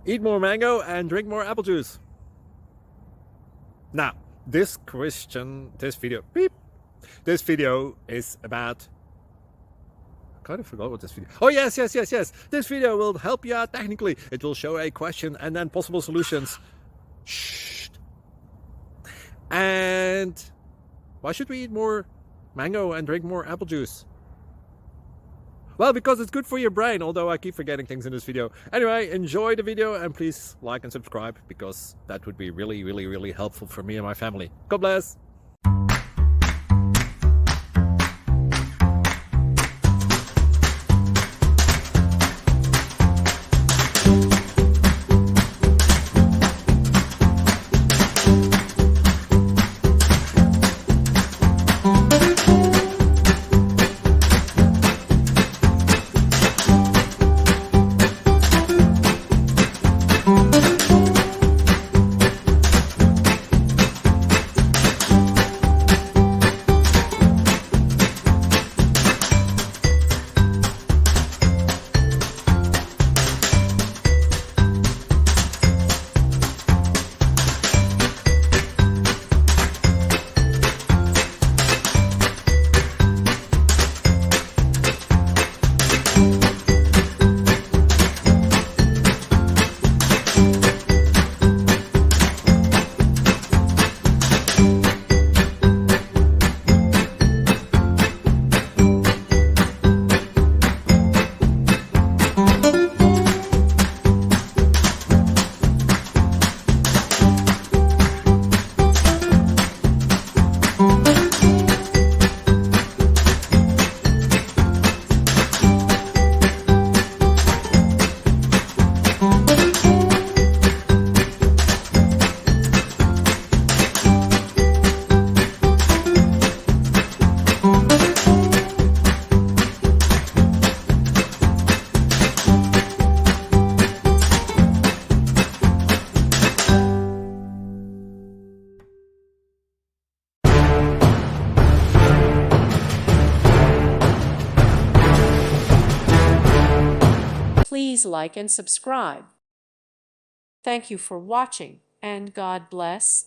Eat more mango and drink more apple juice. Now, this video is about, I kind of forgot what this video. Oh, yes. This video will help you out technically. It will show a question and then possible solutions. Shh. And why should we eat more mango and drink more apple juice? Well, because it's good for your brain, although I keep forgetting things in this video. Anyway, enjoy the video and please like and subscribe, because that would be really helpful for me and my family. God bless! Please like and subscribe. Thank you for watching, and God bless.